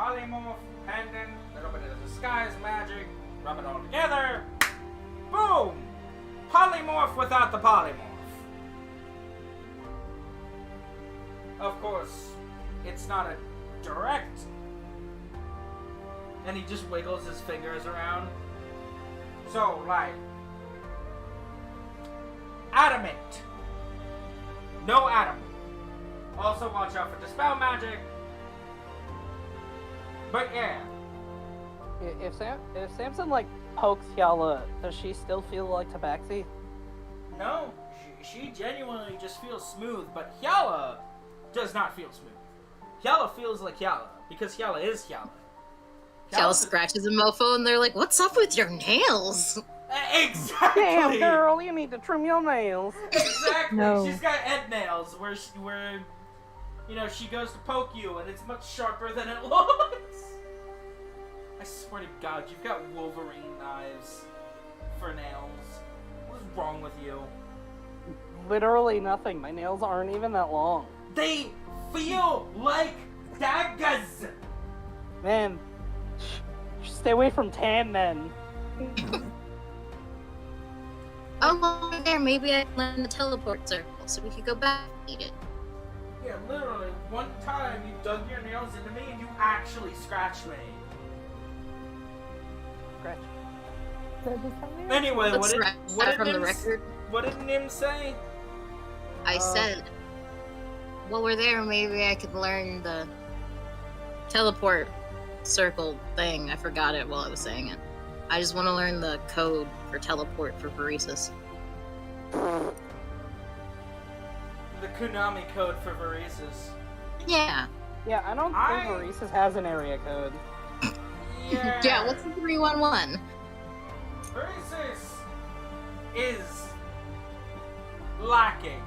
polymorph, pendant, little bit of disguise magic, rub it all together. Boom! Polymorph without the polymorph. Of course, it's not a direct. And he just wiggles his fingers around. So, like, adamant. No atom. Also, watch out for dispel magic. But yeah. If Samson like pokes Yala, does she still feel like Tabaxi? No, she genuinely just feels smooth, but Hyala does not feel smooth. Hyala feels like Hyala, because Hyala is Hyala. Hyala scratches a mofo and they're like, what's up with your nails? Exactly! Damn, girl, you need to trim your nails. Exactly! No. She's got Ed nails, where you know, she goes to poke you, and it's much sharper than it looks. I swear to God, you've got Wolverine knives for nails. What is wrong with you? Literally nothing. My nails aren't even that long. They feel like daggers! Man, stay away from tan men. Oh, well, there, maybe I can learn the teleport circle so we could go back and eat it. Yeah, literally, one time you dug your nails into me and you actually scratched me. Scratch. Anyway, Let's what scratch did that from the Nim, record. what did Nim say? I said, while we're there, maybe I could learn the teleport circle thing. I forgot it while I was saying it. I just want to learn the code for teleport for Paresis. The Konami code for Varesis. Yeah. Yeah, I don't think Maurice's has an area code. Yeah. Yeah, what's the 311? Varesis is lacking,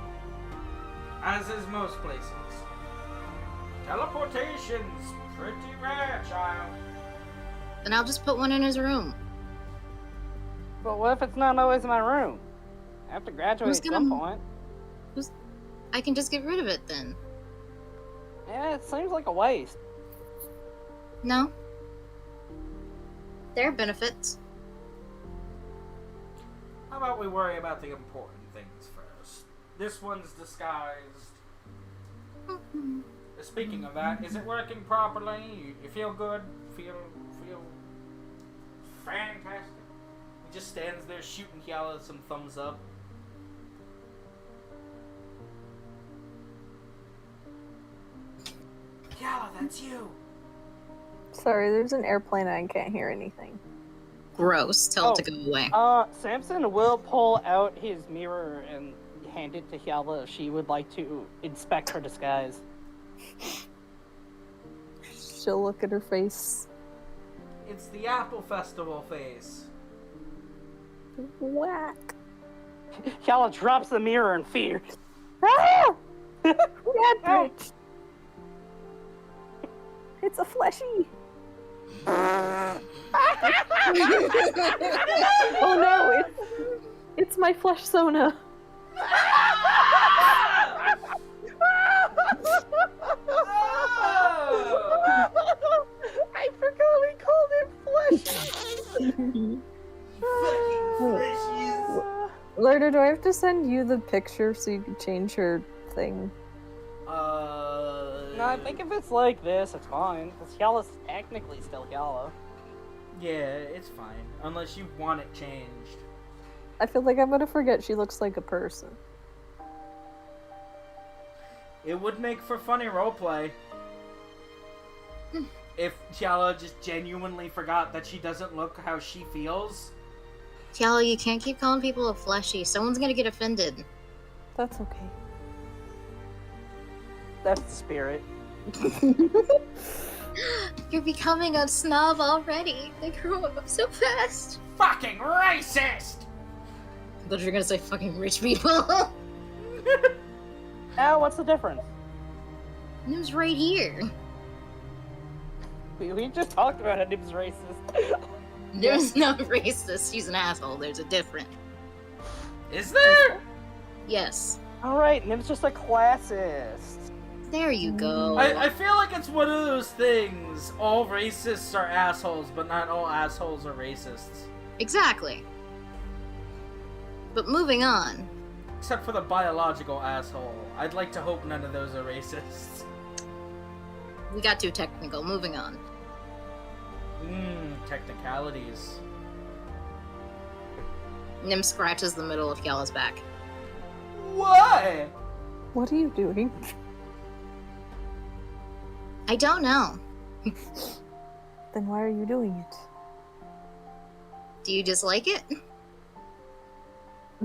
as is most places. Teleportation's pretty rare, child. Then I'll just put one in his room. But what if it's not always in my room? I have to graduate Who's at some gonna- point. I can just get rid of it then. Yeah, it seems like a waste. No. There are benefits. How about we worry about the important things first? This one's disguised. Speaking of that, is it working properly? You feel good? Feel fantastic? He just stands there shooting Hyala some thumbs up. Hyala, that's you! Sorry, there's an airplane and I can't hear anything. Gross. Tell it to go away. Samson will pull out his mirror and hand it to Hyala if she would like to inspect her disguise. She'll look at her face. It's the Apple Festival face. Whack. Hyala drops the mirror in fear. Ah! Rat bitch. It's a fleshy. Oh no, it's my flesh Sona. I forgot we called it flesh. Lurder, do I have to send you the picture so you can change her thing? No, I think if it's like this, it's fine. Because Hyala's technically still Hyala. Yeah, it's fine. Unless you want it changed. I feel like I'm gonna forget she looks like a person. It would make for funny roleplay. If Hyala just genuinely forgot that she doesn't look how she feels. Hyala, you can't keep calling people a fleshy. Someone's gonna get offended. That's okay. That's the spirit. You're becoming a snob already. They grew up so fast. Fucking racist! I thought you were gonna say fucking rich people. Now, what's the difference? Nim's right here. We just talked about how Nim's racist. Nim's not racist. He's an asshole. There's a difference. Is there? Yes. Alright, Nim's just a classist. There you go. I feel like it's one of those things. All racists are assholes, but not all assholes are racists. Exactly. But moving on. Except for the biological asshole. I'd like to hope none of those are racists. We got too technical. Moving on. Technicalities. Nim scratches the middle of Kiala's back. What? What are you doing? I don't know. Then why are you doing it? Do you dislike it?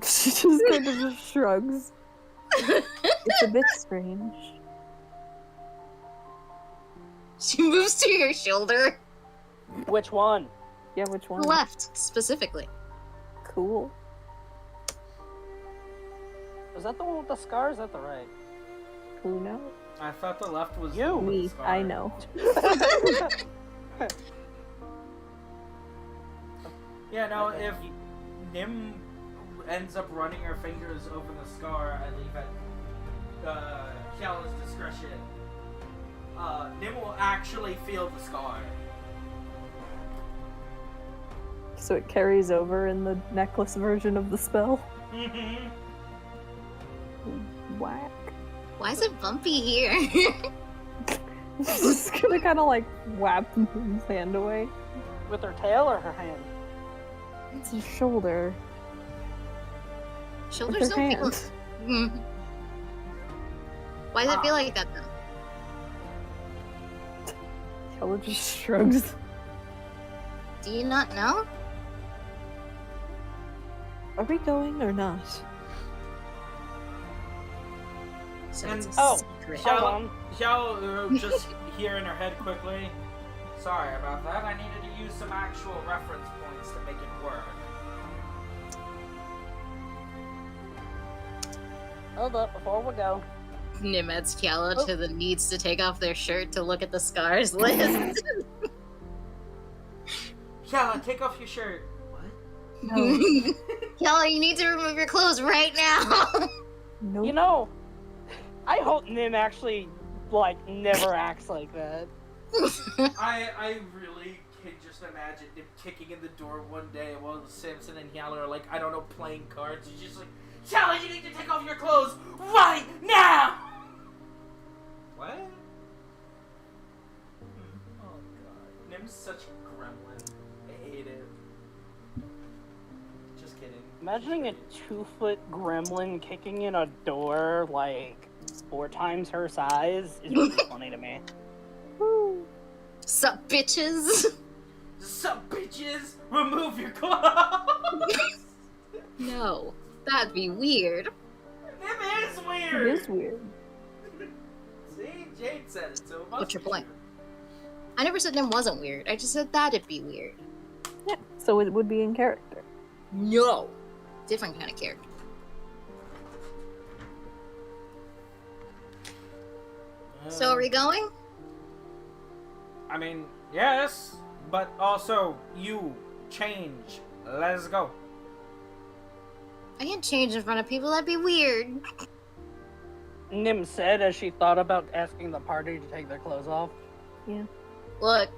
She just kind of just shrugs. It's a bit strange. She moves to your shoulder. Which one? Yeah, which one? The left, specifically. Cool. Is that the one with the scars? Is that the right? Who knows? I thought the left was You. the one with Me, the scar. I know. Yeah, no, if Nim ends up running her fingers over the scar, I leave at Kiala's discretion. Nim will actually feel the scar. So it carries over in the necklace version of the spell. Whack. Why is it bumpy here? She's just gonna kind of like whap his hand away. With her tail or her hand? It's his shoulder. With Shoulders her don't feel... hand. Mhm. Why does it feel like that, though? Kella just shrugs. Do you not know? Are we going or not? So And- it's a oh, secret. Hold on. Xiao just hear in her head quickly. Sorry about that. I needed to use some actual reference points to make it work. Hold up, before we go. Nim adds Kiala to the needs to take off their shirt to look at the scars list. Xiao, take off your shirt. What? No. Kiala, you need to remove your clothes right now. Nope. You know, I hope Nim actually, like, never acts like that. I really can just imagine him kicking in the door one day while Samson and Yala are like, I don't know, playing cards. He's just like, Yala, you need to take off your clothes right now! What? Oh god. Nim's such a gremlin. I hate it. Just kidding. Imagining a 2-foot gremlin kicking in a door, like, 4 times her size is really funny to me. Woo. Sup, bitches? Sup, bitches? Remove your clothes! No, that'd be weird. Nim is It weird! is weird. See? Jade said it, so it must What's your be point? weird. I never said Nim wasn't weird. I just said that'd be weird. Yeah, so it would be in character. No. Different kind of character. So are we going? I mean, yes, but also you change. Let's go. I can't change in front of people. That'd be weird. Nim said as she thought about asking the party to take their clothes off. Yeah. Look,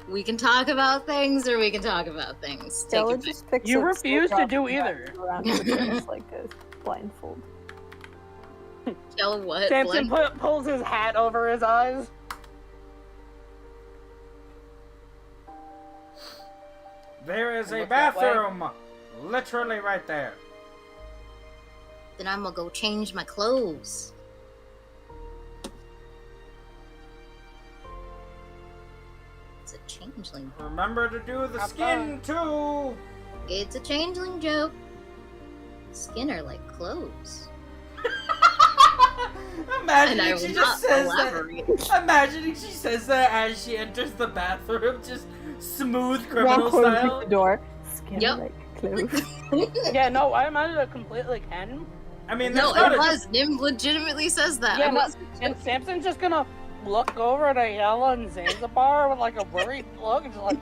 we can talk about things or we can talk about things. Take Stella your pick. just picks You up refuse to Snowdrop do and either. wraps it around her face like a blindfold. Tell what? Samson Blend- pulls his hat over his eyes. There is a Look that way. bathroom, literally right there. Then I'm gonna go change my clothes. It's a changeling. Remember to do the Have skin too. It's a changeling joke. Skin are like clothes. And I Imagining will she not just says elaborate. that. Imagining she says that as she enters the bathroom, just smooth criminal Walk over style. to the door. Skin Yep. like clothes. Yeah, no, I imagine it completely can. I mean, No, that's not it a- was. Nim legitimately says that. Yeah, I was- and Samson's just gonna look over at Ayala and Zanzibar with like a worried look and just like,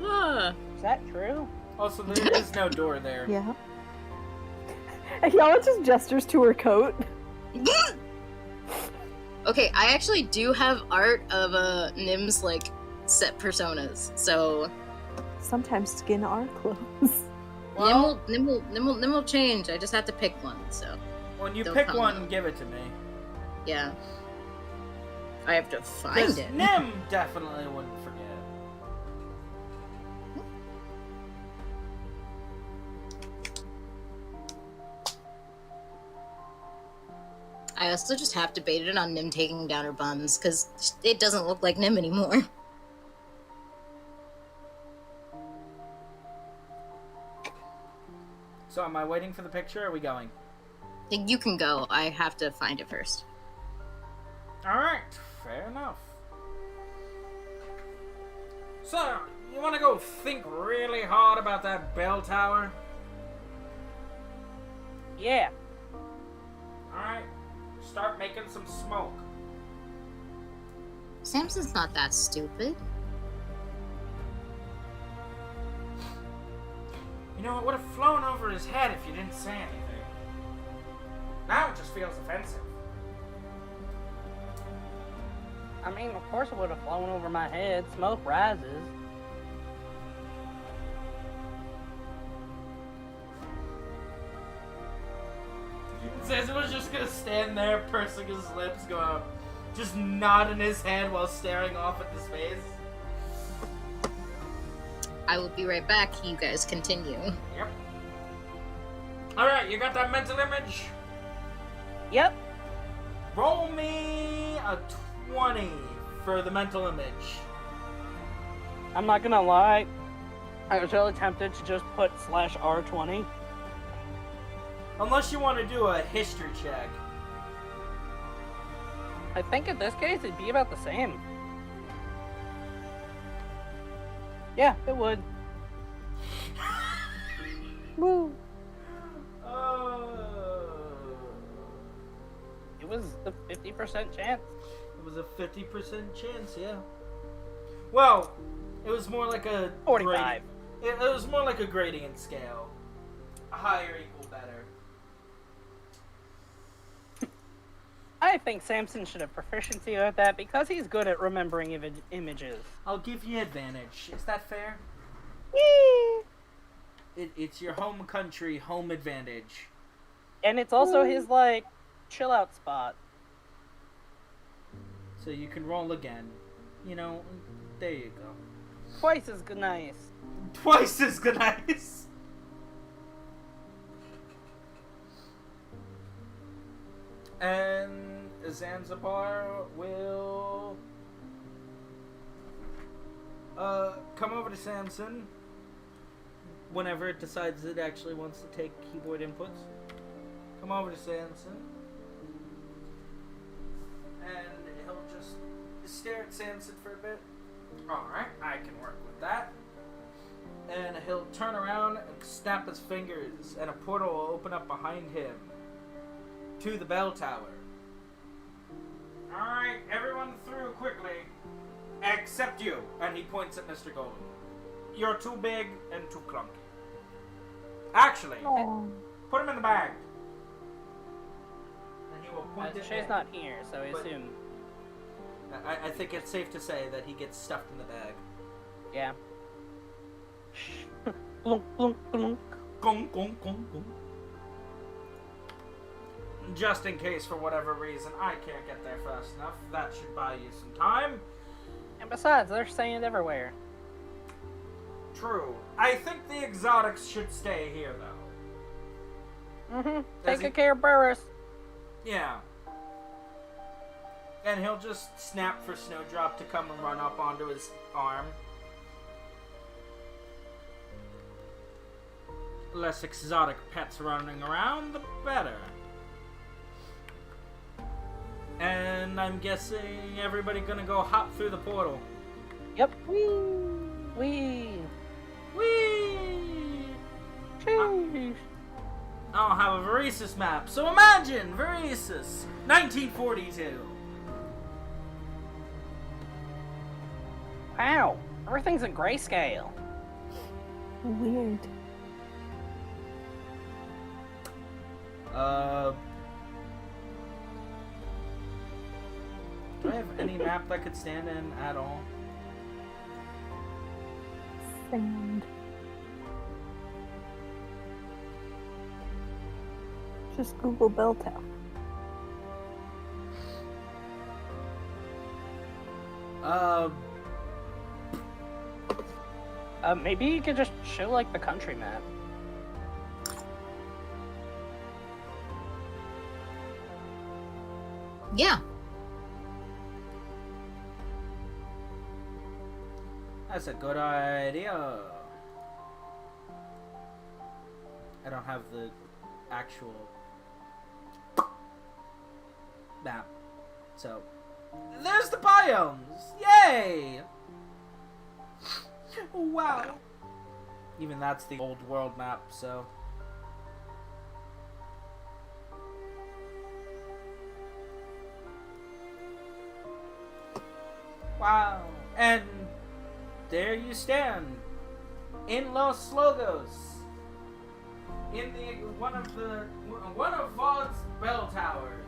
Ah. is that true? Also, there is no door there. Yeah. And Yala just gestures to her coat. Okay, I actually do have art of Nim's like set personas. So Sometimes skin are clothes. Well, Nim will change. I just have to pick one. So when you Don't pick tell one, me. give it to me. yeah, I have to find Because it. Nim definitely wouldn't forget. I also just have debated on Nim taking down her buns because it doesn't look like Nim anymore. So am I waiting for the picture, or are we going? You can go. I have to find it first. Alright, fair enough. So, you want to go think really hard about that bell tower? Yeah. Alright, start making some smoke. Samson's not that stupid. You know, it would have flown over his head if you didn't say anything. Now it just feels offensive. I mean, of course it would have flown over my head. Smoke rises. Cesar was just gonna stand there, pursing his lips, going, just nodding his head while staring off at the space. I will be right back. You guys continue. Yep. Alright, you got that mental image? Yep. Roll me a 20 for the mental image. I'm not gonna lie. I was really tempted to just put /R20. Unless you want to do a history check. I think in this case it'd be about the same. Yeah, it would. Woo. It was the 50% chance. It was a 50% chance, yeah. Well, it was more like a 45. It was more like a gradient scale. Higher equal better. I think Samson should have proficiency at that because he's good at remembering images. I'll give you advantage. Is that fair? It's your home country, home advantage. And it's also his, like, chill out spot. So you can roll again. You know, there you go. Twice as good nice. Twice as good nice. And Zanzibar will come over to Samson whenever it decides it actually wants to take keyboard inputs. Come over to Samson, and he'll just stare at Samson for a bit. Alright, I can work with that. And he'll turn around and snap his fingers, and a portal will open up behind him to the bell tower. Alright, everyone through quickly. Except you. And he points at Mr. Golden. You're too big and too clunky. Actually, put him in the bag. And he will point at Shay's not here, so I assume. I think it's safe to say that he gets stuffed in the bag. Yeah. Blunk, blunk, blunk. Gong, gong, gong, gong. Just in case, for whatever reason, I can't get there fast enough. That should buy you some time. And besides, there's sand everywhere. True. I think the exotics should stay here, though. Mm-hmm. Does Take he- care of Burris. Yeah. And he'll just snap for Snowdrop to come and run up onto his arm. Less exotic pets running around, the better. And I'm guessing everybody gonna go hop through the portal. Yep. Wee. Whee! Sheesh. I'll have a Veresis map. So imagine Veresis, 1942. Wow. Everything's in grayscale. Weird. Do I have any map that could stand in at all? Sand. Just Google Bell Tower. Maybe you could just show like the country map. Yeah. That's a good idea. I don't have the actual map. So, there's the biomes! Yay! Wow. Even that's the old world map, so. Wow. And there you stand. In Los Logos. In the one of Vaughn's bell towers.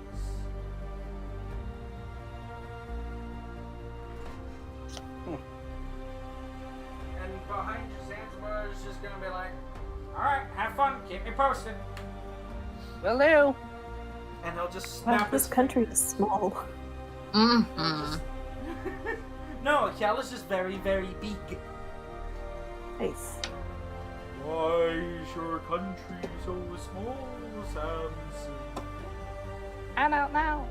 And behind you, Zanzibar is just gonna be like, alright, have fun, keep me posted. Will do. And he'll just Wow, snap this his country fingers. is small. Mm-hmm. No, Kel is just very, very big. Nice. Why is your country so small, Samson? I don't know.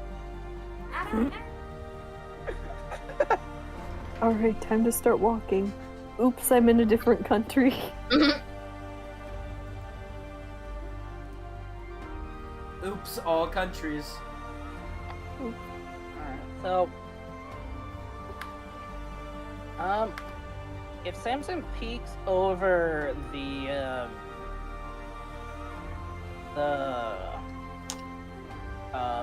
Alright, time to start walking. Oops, I'm in a different country. Oops, all countries. Alright, so if Samson peeks over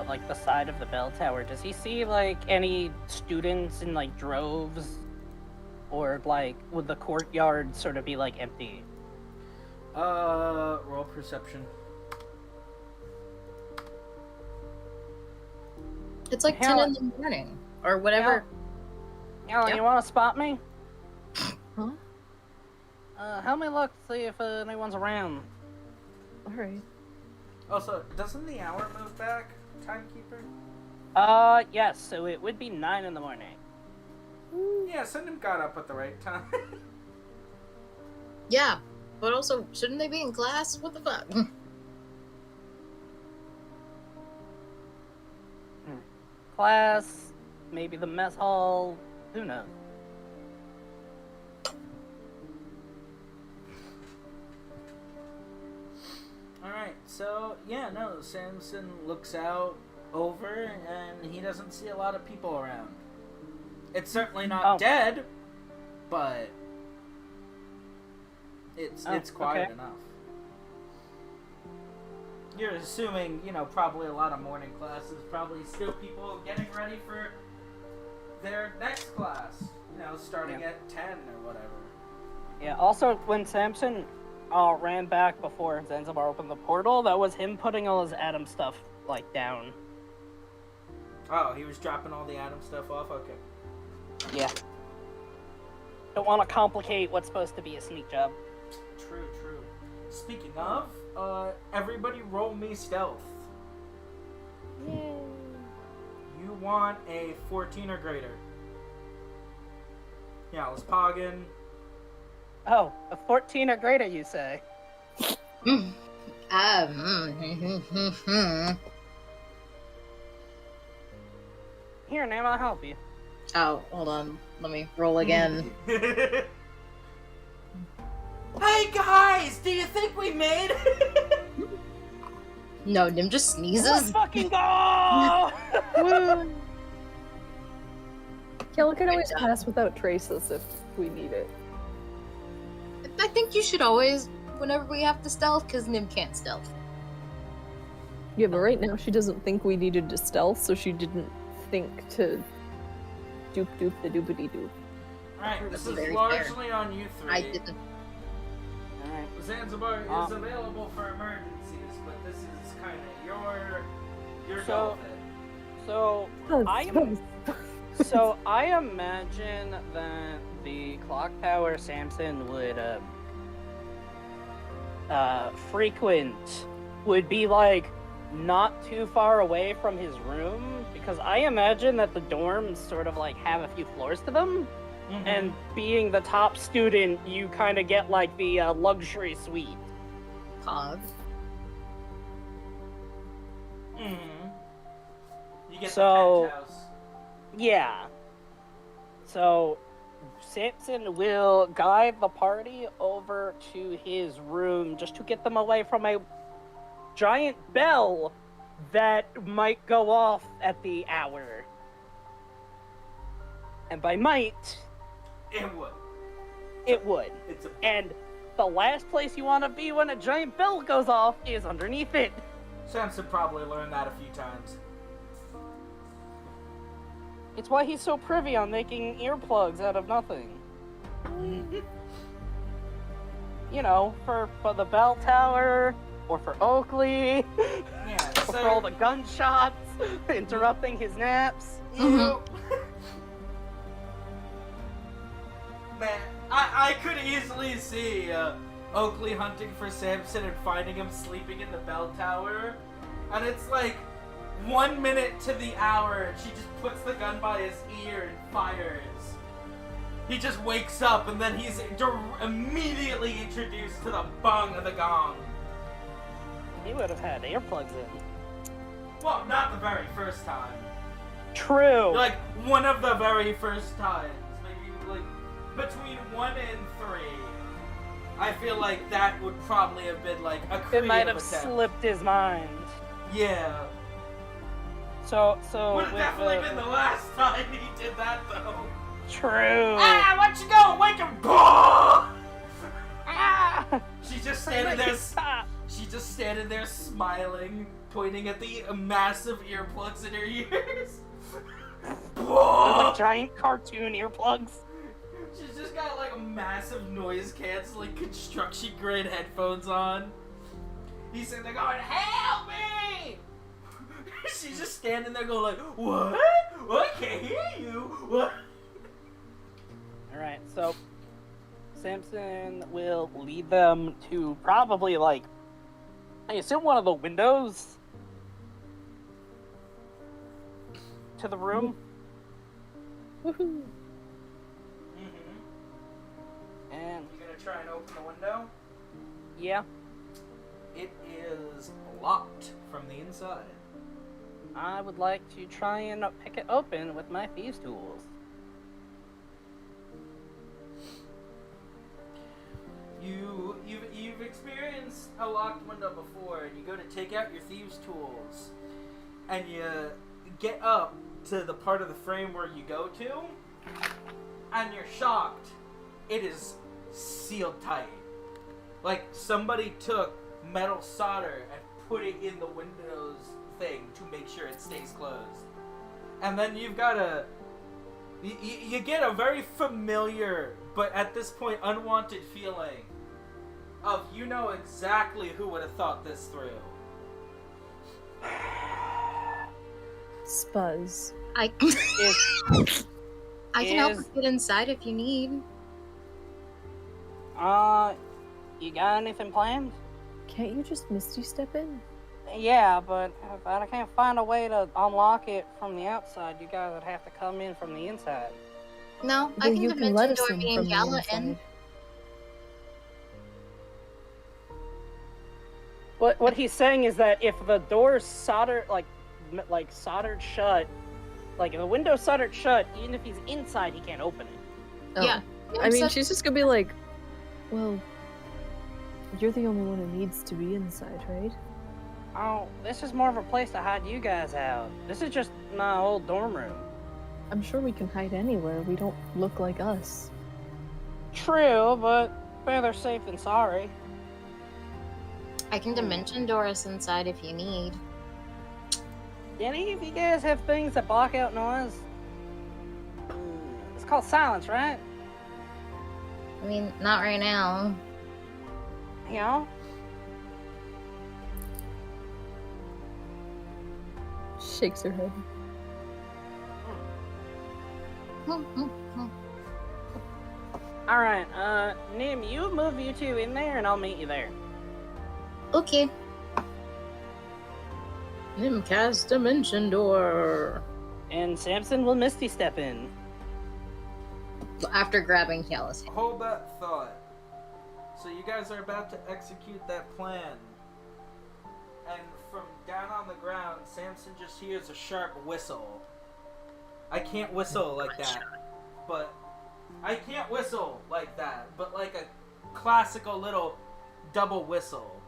like the side of the bell tower, does he see like any students in like droves? Or like would the courtyard sort of be like empty? Roll perception. It's like 10 in the morning. Or whatever. Yeah, Yep. you wanna spot me? Huh? Help me look, see if anyone's around. Alright. Also, doesn't the hour move back, timekeeper? Yes, so it would be 9 in the morning. Yeah, send him got up at the right time. Yeah. But also, shouldn't they be in class? What the fuck? Class, maybe the mess hall, who knows? Alright, so, yeah, no, Samson looks out over and he doesn't see a lot of people around. It's certainly not dead, but it's quiet enough. You're assuming, probably a lot of morning classes, probably still people getting ready for their next class, starting at 10 or whatever. Yeah, also, when Samson ran back before Zanzibar opened the portal, that was him putting all his Adam stuff, like, down. Oh, he was dropping all the Adam stuff off? Okay. Yeah. Don't want to complicate what's supposed to be a sneak job. True. Speaking of, everybody roll me stealth. Yay. You want a 14 or greater. Yeah, let's poggin. Oh, a 14 or greater, you say? Here, Nam, I'll help you. Oh, hold on. Let me roll again. Hey guys, do you think we made it? No, Nim just Let's sneezes. fucking go! Kill could always pass without traces if we need it. I think you should always, whenever we have to stealth, because Nim can't stealth. Yeah, but right now she doesn't think we needed to stealth, so she didn't think to doop doop the doopity doop. Alright, this is Very largely on you three. I didn't. Alright. Zanzibar is available for emergencies, but this is kind of your So- go of it. So, Oh, I am... So I imagine that the clock tower Samson would frequent would be like not too far away from his room, because I imagine that the dorms sort of like have a few floors to them, and being the top student, you kind of get like the luxury suite. Pog. You get So- the penthouse. Yeah. So Samson will guide the party over to his room just to get them away from a giant bell that might go off at the hour. And by might, It would. it would. It's a. And the last place you want to be when a giant bell goes off is underneath it. Samson probably learned that a few times. It's why he's so privy on making earplugs out of nothing. You know, for the bell tower, or for Oakley, Yeah. or for all the gunshots interrupting his naps. Man, I could easily see Oakley hunting for Samson and finding him sleeping in the bell tower, and it's like 1 minute to the hour, and she just puts the gun by his ear and fires. He just wakes up, and then he's immediately introduced to the bong of the gong. He would have had earplugs in. Well, not the very first time. True. Like, one of the very first times. Maybe, like, between 1 and 3. I feel like that would probably have been, like, a creative It might have attempt. slipped his mind. Yeah. So Would have with, definitely been the last time he did that, though. True. Ah, why don't you go? Wake him! Ah! She's just standing there. Stop. She's just standing there smiling, pointing at the massive earplugs in her ears. They're like giant cartoon earplugs. She's just got like a massive noise-canceling construction-grade headphones on. He's sitting there going, "Help me!" She's just standing there going like, "What? What? I can't hear you. What?" Alright, so Samson will lead them to probably like, I assume one of the windows to the room. Woohoo! And You gonna try and open the window? yeah, It is locked from the inside. I would like to try and pick it open with my thieves' tools. You've experienced a locked window before, and you go to take out your thieves' tools, and you get up to the part of the frame where you go to, and you're shocked. It is sealed tight. Like somebody took metal solder and put it in the Windows thing to make sure it stays closed. And then you've got you get a very familiar, but at this point unwanted feeling of you know exactly who would have thought this through. Spuzz. I can help us get inside if you need. You got anything planned? Can't you just Misty step in? Yeah, but if I can't find a way to unlock it from the outside, you guys would have to come in from the inside. No, I Well, can you can let dimension us door in me from and the Gala in. inside. What he's saying is that if the door's soldered, like soldered shut, like if the window's soldered shut, even if he's inside, he can't open it. Oh. Yeah. I mean, she's just gonna be like, well, you're the only one who needs to be inside, right? Oh, this is more of a place to hide you guys out. This is just my old dorm room. I'm sure we can hide anywhere. We don't look like us. True, but better safe than sorry. I can dimension door us inside if you need. Any of you guys have things that block out noise? It's called silence, right? I mean, not right now. You know? Shakes her head. Alright, Nim, you move you two in there and I'll meet you there. Okay. Nim cast Dimension Door. And Samson will Misty Step in. After grabbing Kiala's hand. Hold that thought. So you guys are about to execute that plan. And from down on the ground, Samson just hears a sharp whistle. I can't whistle like that. But I can't whistle like that. But like a classical little double whistle.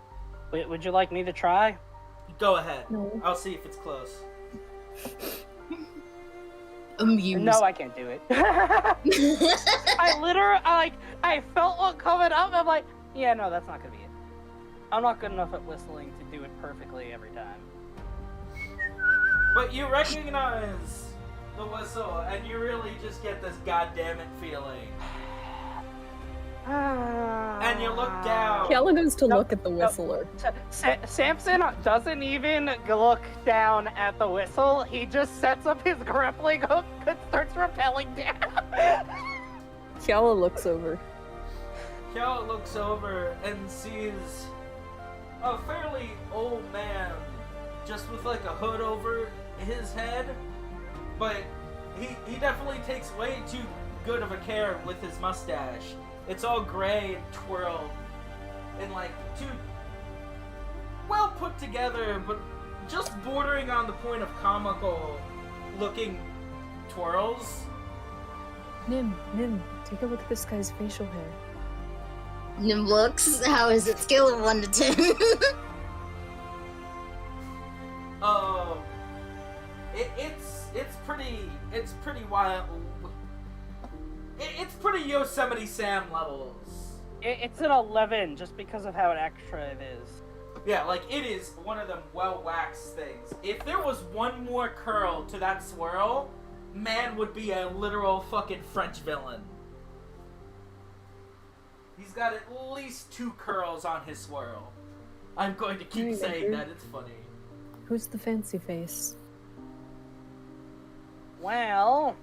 Wait, would you like me to try? Go ahead. No. I'll see if it's close. Amused. No, I can't do it. I literally, I felt one coming up. I'm like, yeah, no, that's not gonna be it. I'm not good enough at whistling to do it perfectly every time. But you recognize the whistle, and you really just get this goddamn it feeling. And you look down. Kiala goes to Nope, look at the whistler. Samson doesn't even look down at the whistle. He just sets up his grappling hook and starts rappelling down. Kiala looks over. Cal looks over and sees a fairly old man, just with like a hood over his head, but he definitely takes way too good of a care with his mustache. It's all gray and twirled, and like too well put together, but just bordering on the point of comical looking twirls. Nim, take a look at this guy's facial hair. Nim looks. How is it? Scale of 1 to 10. It's pretty wild. It's pretty Yosemite Sam levels. It's an 11 just because of how extra it is. Yeah, like it is one of them well-waxed things. If there was one more curl to that swirl, man would be a literal fucking French villain. He's got at least 2 curls on his swirl. I'm going to keep saying that, it's funny. Who's the fancy face? Well,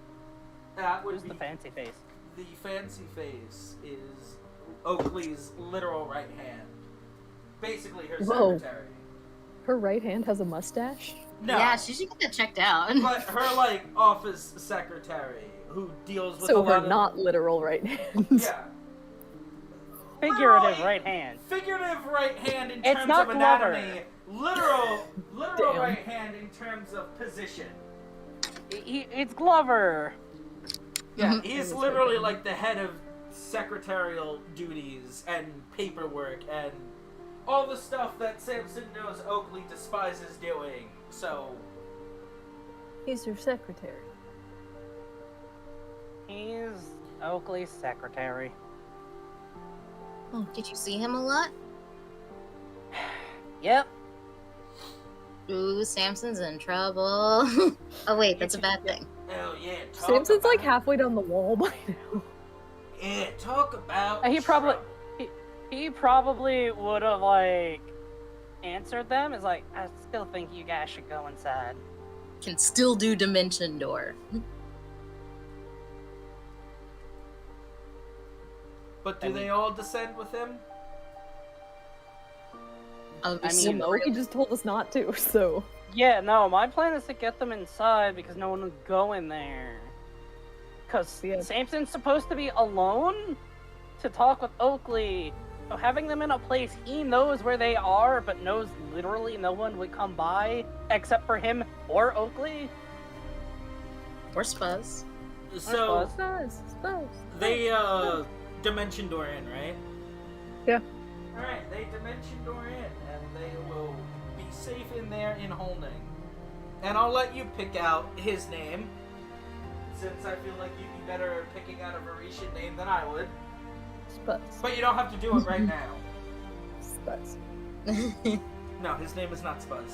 That would who's be the fancy face? the fancy face is Oakley's literal right hand. Basically her Whoa. secretary. Her right hand has a mustache? No, Yeah, she should get that checked out. but her like office secretary who deals with So a her lot of not literal right hand. yeah. Figurative Literally, right hand. Figurative right hand in It's terms not of anatomy. Glover. Literal Damn. right hand in terms of position. It's Glover. Yeah, Mhm. he's literally like the head of secretarial duties and paperwork and all the stuff that Samson knows Oakley despises doing. So, He's your secretary. He's Oakley's secretary. Oh, did you see him a lot? Yep. Ooh, Samson's in trouble. Oh wait, that's a bad thing. hell yeah, talk Samson's like about- halfway down the wall by now. Yeah, talk about. He probably trouble. he probably would have like answered them. Is like, I still think you guys should go inside. Can still do Dimension Door. But do they all descend with him? I'll be I mean, super No, he just told us not to, so. Yeah, no, my plan is to get them inside because no one would go in there. Because Yeah. Samson's supposed to be alone to talk with Oakley. So having them in a place he knows where they are, but knows literally no one would come by except for him or Oakley. or Spuzz. So Spuzz. they dimension door in, right? Yeah. All right, they dimension door in, and they will be safe in there in holding. And I'll let you pick out his name, since I feel like you'd be better at picking out a Varishan name than I would. Spuzz. But you don't have to do it right now. Spuzz. No, his name is not Spuzz.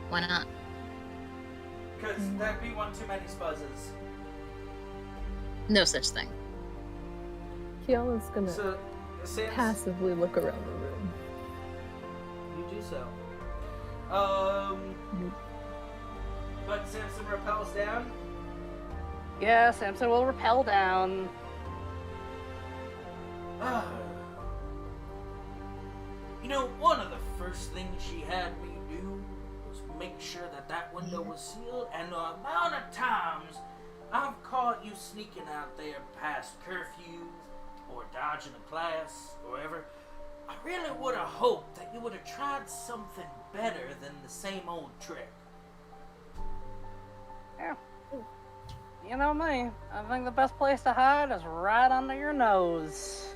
Why not? Because that'd be one too many Spuzzes. No such thing. Kiala's gonna So, Sam's... passively look around the room. You do so. But Samson rappels down. Yeah, Samson will rappel down. You know, one of the first things she had me do was make sure that window was sealed, and the amount of times I've caught you sneaking out there past curfew or dodging a class or whatever, I really would have hoped that you would have tried something better than the same old trick. Yeah. You know me. I think the best place to hide is right under your nose.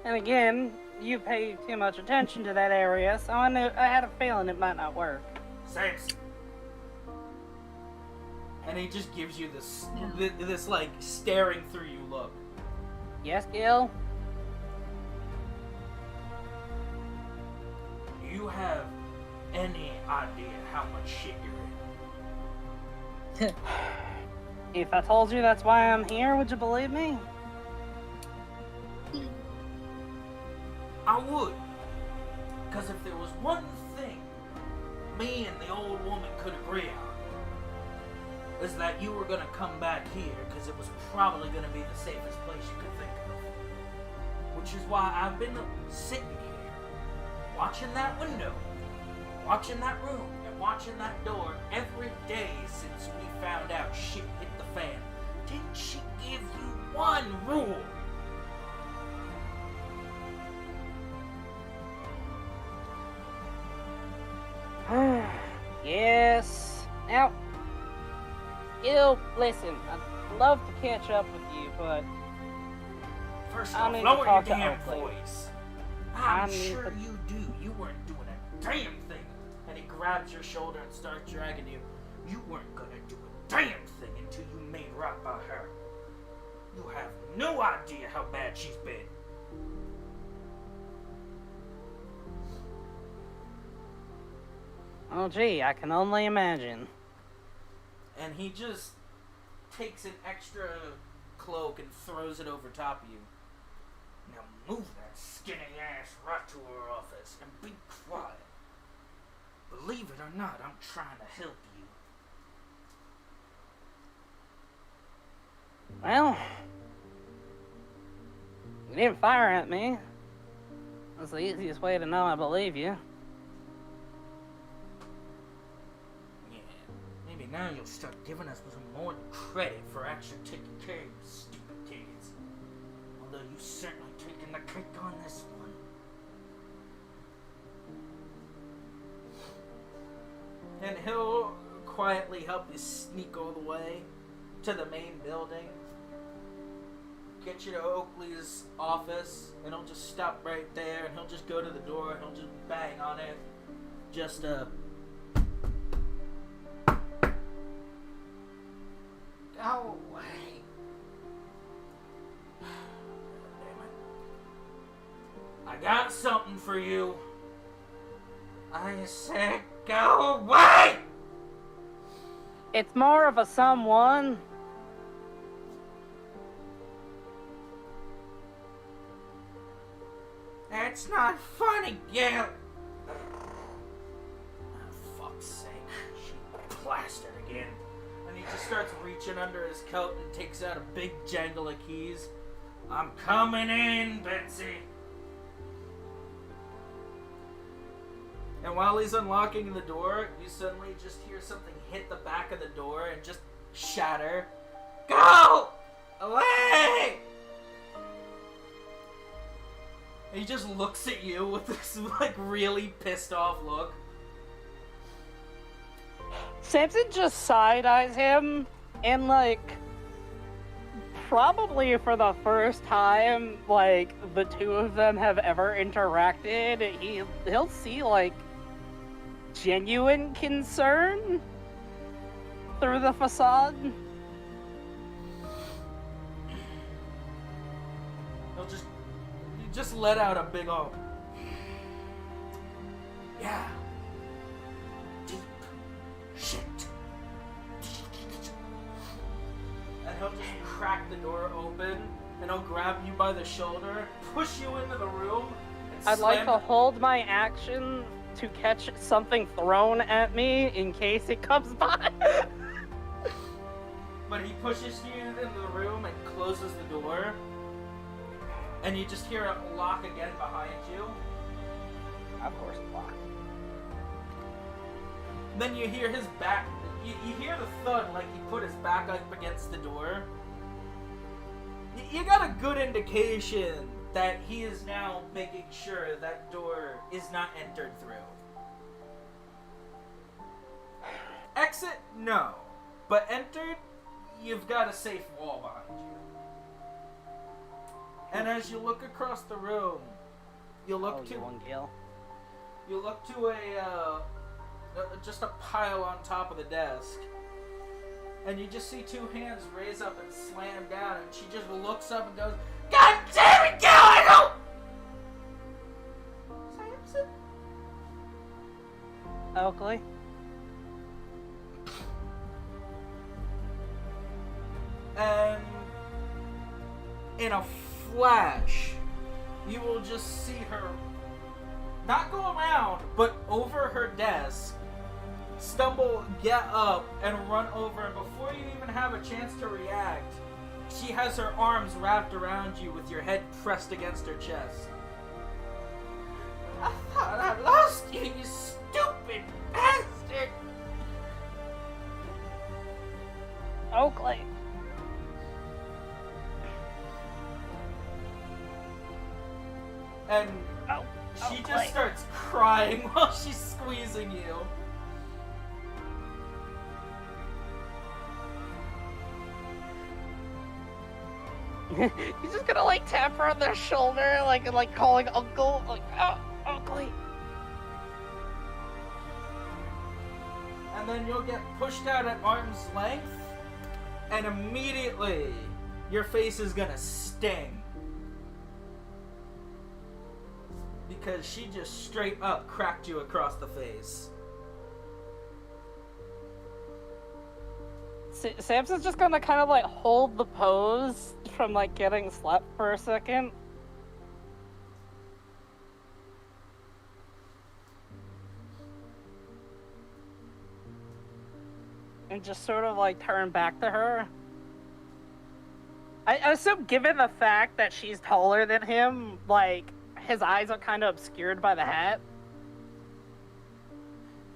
And again, you pay too much attention to that area, so I had a feeling it might not work. Samson. And he just gives you this like staring through you look. Yes, Gil? Do you have any idea how much shit you're in? If I told you that's why I'm here, would you believe me? I would. Because if there was one thing me and the old woman could agree on, is that you were going to come back here because it was probably going to be the safest place you could think of. Which is why I've been sitting here, watching that window, watching that room, and watching that door every day since we found out shit hit the fan. Didn't she give you one rule? Yes. Now, Gil, listen, I'd love to catch up with you, but First I off, need to lower your talk to damn Oakley. voice. I I'm need sure to- you do. You weren't doing a damn thing. And he grabs your shoulder and starts dragging you. You weren't gonna do a damn thing until you made right by her. You have no idea how bad she's been. Oh gee, I can only imagine. And he just takes an extra cloak and throws it over top of you. Now move that skinny ass right to her office and be quiet. Believe it or not, I'm trying to help you. Well, you didn't fire at me. That's the easiest way to know I believe you. Yeah, maybe now you'll start giving us some more credit for actually taking care of you stupid kids. Although you've certainly taken the cake on this one. And he'll quietly help you sneak all the way to the main building. Get you to Oakley's office, and he'll just stop right there, and he'll just go to the door, and he'll just bang on it. Just, Go away. Damn it. I got something for you. I said go away! It's more of a someone. That's not funny, Gail. Oh, fuck's sake. She plastered again. And he just starts reaching under his coat and takes out a big jangle of keys. I'm coming in, Betsy. And while he's unlocking the door, you suddenly just hear something hit the back of the door and just shatter. Go away! And he just looks at you with this, like, really pissed off look. Samson just side-eyes him, and, like, probably for the first time, like, the two of them have ever interacted, he'll see, like, genuine concern through the facade. He'll just let out a big old... Yeah. Deep shit. And he'll just crack the door open, and he'll grab you by the shoulder, push you into the room, and I'd like slam to hold my action to catch something thrown at me in case it comes by. but he pushes you into the room and closes the door. And you just hear it lock again behind you. Of course, lock. Then you hear his back. You hear the thud like he put his back up against the door. You got a good indication that he is now making sure that door is not entered through. Exit? No. But entered? You've got a safe wall behind you. And as you look across the room, you look to just a pile on top of the desk. And you just see two hands raise up and slam down, and she just looks up and goes, "God damn it, Gil, Samson?" Oakley? And in a flash, you will just see her not go around, but over her desk, stumble, get up, and run over, and before you even have a chance to react, she has her arms wrapped around you with your head pressed against her chest. "I thought I lost you, you stupid bastard!" Oakley. And she just starts crying while she's squeezing you. He's just gonna like tap her on the shoulder, like calling Uncle, like, "Oh, Oakley." And then you'll get pushed out at arm's length, and immediately your face is gonna sting. Because she just straight up cracked you across the face. Samson's just gonna kind of like hold the pose from like getting slapped for a second. And just sort of like turn back to her. I assume given the fact that she's taller than him, like, his eyes are kind of obscured by the hat.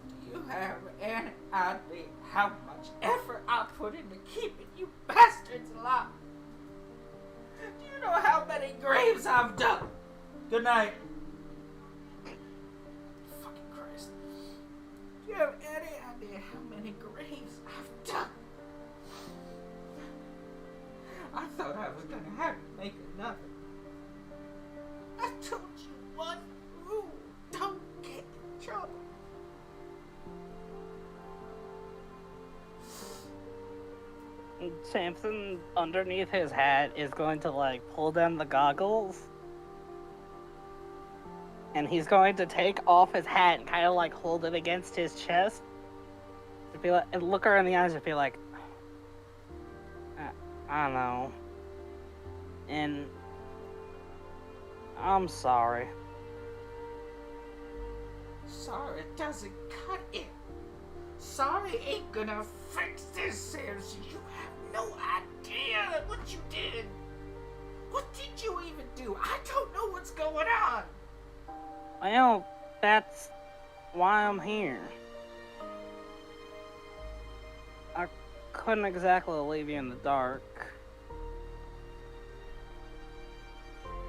Do you have any idea how much effort I put into keeping you bastards alive? Do you know how many graves I've dug? Good night. Fucking Christ. Do you have any idea how many graves I've dug? I thought I was gonna have to make another. I told you one rule: don't get in trouble. And Samson, underneath his hat, is going to like pull down the goggles. And he's going to take off his hat and kind of like hold it against his chest. To be like, and look her in the eyes and be like, I don't know. And I'm sorry. Sorry doesn't cut it. Sorry ain't gonna fix this, Samson. You have no idea what you did. What did you even do? I don't know what's going on. Well, that's why I'm here. I couldn't exactly leave you in the dark.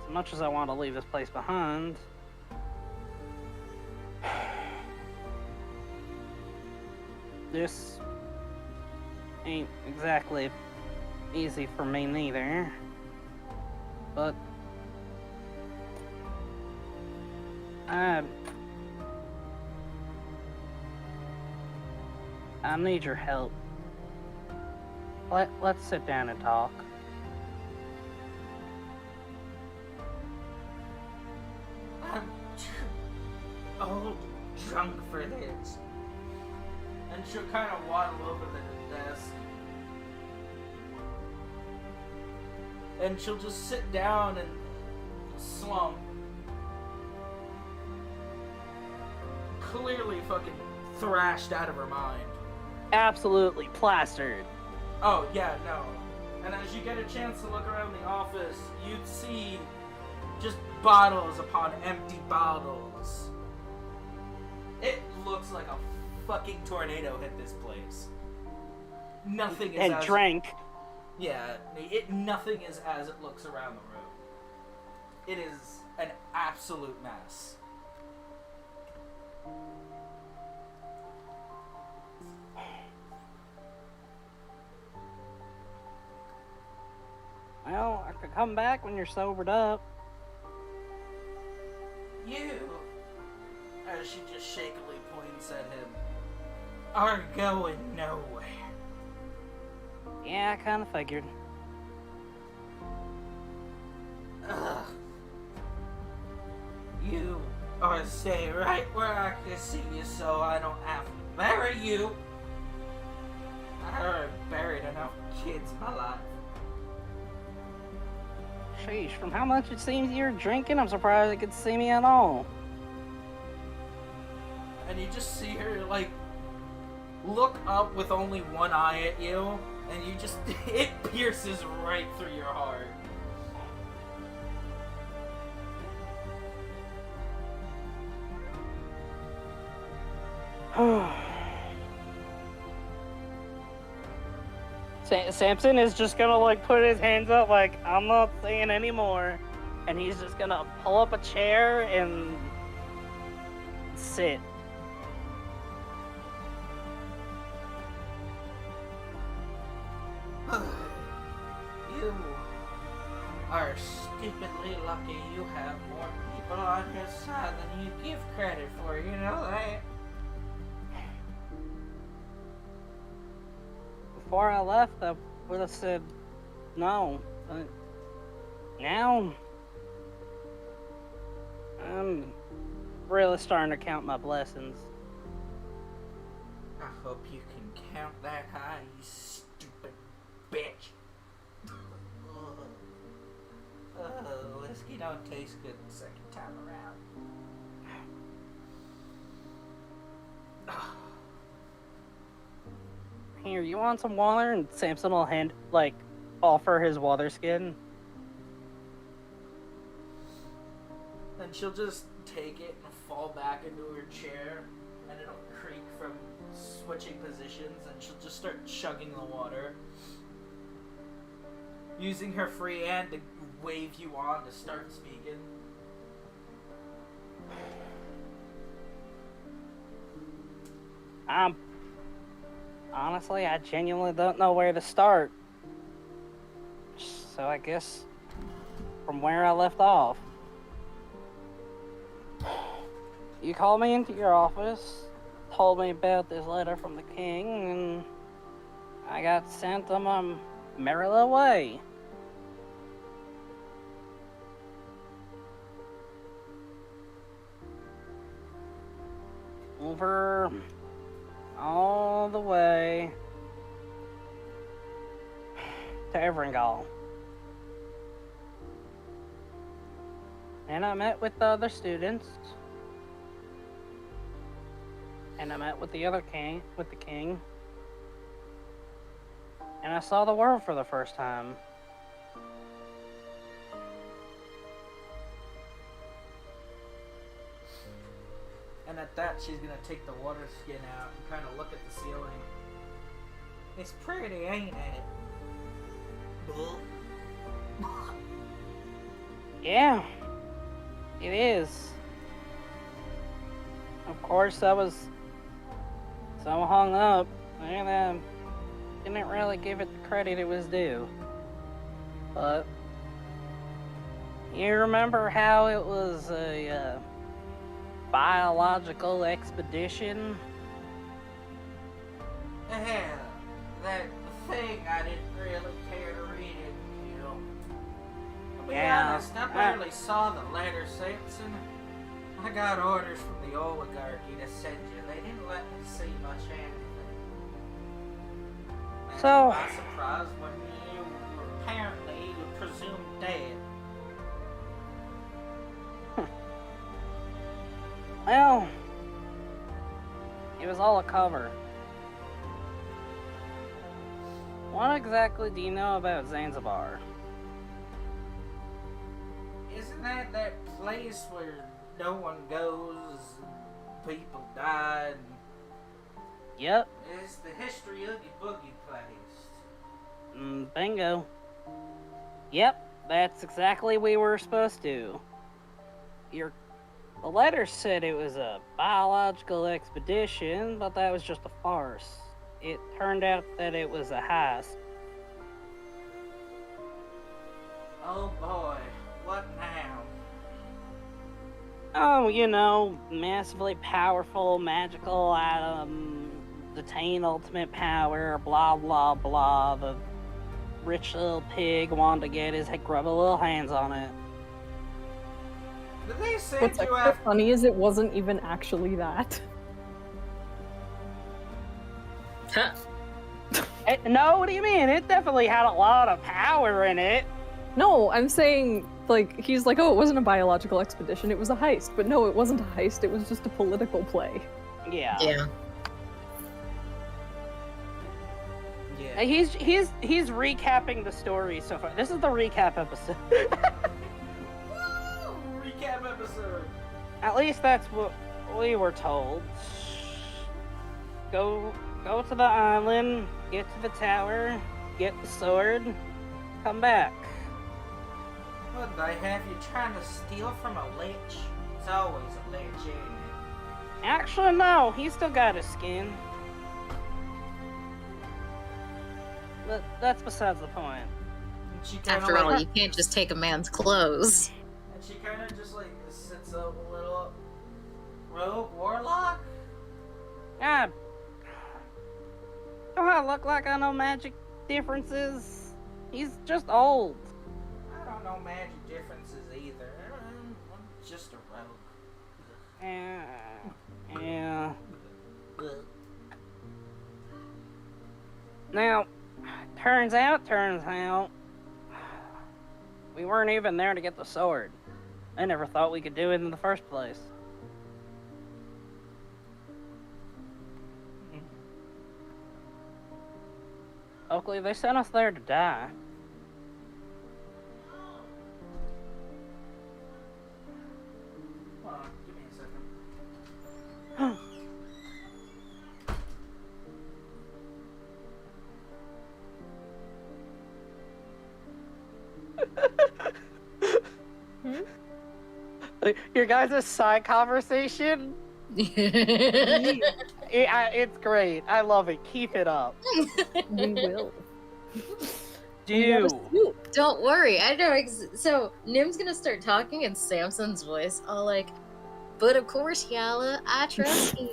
As much as I want to leave this place behind. This ain't exactly easy for me neither. But I need your help. Let's sit down and talk. I'm too old, drunk for this. And she'll kind of waddle over to the desk. And she'll just sit down and slump. Clearly fucking thrashed out of her mind. Absolutely plastered. Oh, yeah, no. And as you get a chance to look around the office, you'd see just bottles upon empty bottles. It looks like a fucking tornado hit this place. Nothing is And as... drank. Yeah, nothing is as it looks around the room. It is an absolute mess. Well, I could come back when you're sobered up. You, as she just shakily points at him, are going nowhere. Yeah, I kind of figured. Ugh. You are stay right where I can see you so I don't have to bury you. I already buried enough kids in my life. Sheesh, from how much it seems you're drinking, I'm surprised you could see me at all. And you just see her, like, look up with only one eye at you, and you just, it pierces right through your heart. Samson is just gonna like put his hands up like, I'm not saying anymore, and he's just gonna pull up a chair and sit. You are stupidly lucky you have more people on your side than you give credit for, you know that? Before I left, I would have said no, but now I'm really starting to count my blessings. I hope you can count that high, you stupid bitch. Whiskey don't taste good the second time around. Here, you want some water? And Samson will offer his water skin. Then she'll just take it and fall back into her chair, and it'll creak from switching positions, and she'll just start chugging the water. Using her free hand to wave you on to start speaking. Honestly, I genuinely don't know where to start. So I guess from where I left off. You called me into your office, told me about this letter from the king, and I got sent on my merry little way. Over all the way to Everingal. And I met with the other students. And I met with the king. And I saw the world for the first time. And at that, she's gonna take the water skin out and kind of look at the ceiling. It's pretty, ain't it? Yeah, it is. Of course, I was so hung up, and didn't really give it the credit it was due. But you remember how it was a biological expedition? Yeah, that thing I didn't really care to read it, you know. To be honest, I barely saw the letter, Samson. I got orders from the oligarchy to send you. They didn't let me see much anything. So, I was surprised when you apparently presumed dead. well, it was all a cover. What exactly do you know about Zanzibar? Isn't that place where no one goes and people died? Yep. It's the history Oogie Boogie place. Bingo. Yep, that's exactly we were supposed to. The letter said it was a biological expedition, but that was just a farce. It turned out that it was a heist. Oh boy, what now? Oh, massively powerful magical item, attain ultimate power, blah blah blah. The rich little pig wanted to get his grubby little hands on it. Did they say What's you extra have... funny is it wasn't even actually that. Huh. No, what do you mean? It definitely had a lot of power in it. No, I'm saying, like, he's like, oh, it wasn't a biological expedition, it was a heist. But no, it wasn't a heist, it was just a political play. Yeah. Yeah. Yeah. He's recapping the story so far. This is the recap episode. Woo! Recap episode. At least that's what we were told. Go to the island, get to the tower, get the sword, come back. What, they have you trying to steal from a lich? It's always a lich, ain't it? Actually, no, he's still got his skin. But that's besides the point. And she kinda After all, you can't just take a man's clothes. And she kind of just like sits up a little. Rogue warlock? Ah, don't I look like I know magic differences? He's just old. I don't know magic differences either. I'm just a rogue. Yeah. Ugh. Now, turns out, we weren't even there to get the sword. I never thought we could do it in the first place. Oakley, they sent us there to die. Hold on, give me a second. Your guys' side conversation? It's great. I love it. Keep it up. We will. Do. Don't worry, I know. So Nim's gonna start talking in Samson's voice, all like, "But of course, Yala, I trust you."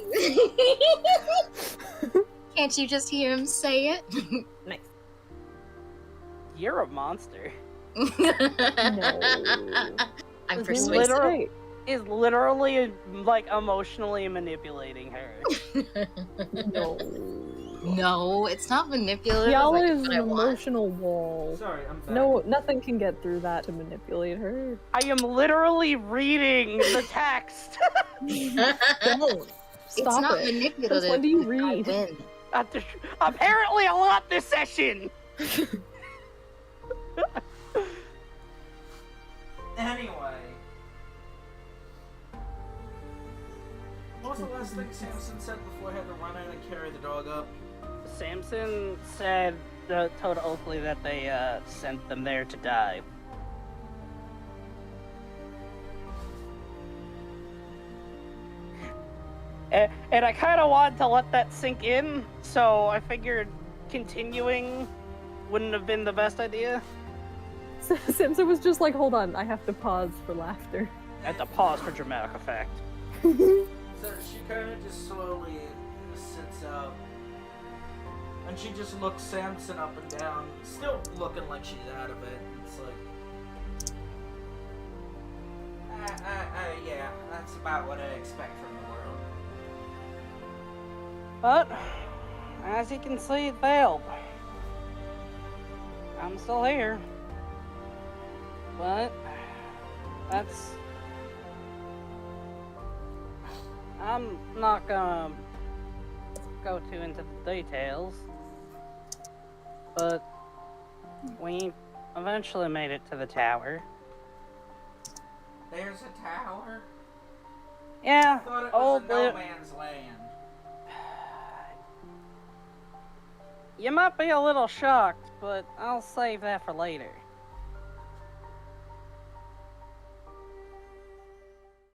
Can't you just hear him say it? Nice. You're a monster. No. I'm Is persuasive. Is literally like emotionally manipulating her. No. No, it's not manipulative. Yala I is do an what I want. emotional wall. Sorry, I'm back. No, nothing can get through that to manipulate her. I am literally reading the text. Don't. It's Stop not it. manipulative. Since when do you if I read? win. Apparently a lot this session. Anyway. What was the last thing Samson said before I had to run in and carry the dog up? Samson said, told Oakley that they sent them there to die. And I kind of wanted to let that sink in, so I figured continuing wouldn't have been the best idea. Samson was just like, hold on, I have to pause for laughter. I had to pause for dramatic effect. So she kind of just slowly sits up. And she just looks Samson up and down, still looking like she's out of it. It's like... yeah, that's about what I expect from the world. But, as you can see, it failed. I'm still here. But, I'm not gonna go too into the details. but we eventually made it to the tower. There's a tower? Yeah, I thought it was old a no man's land. You might be a little shocked, but I'll save that for later.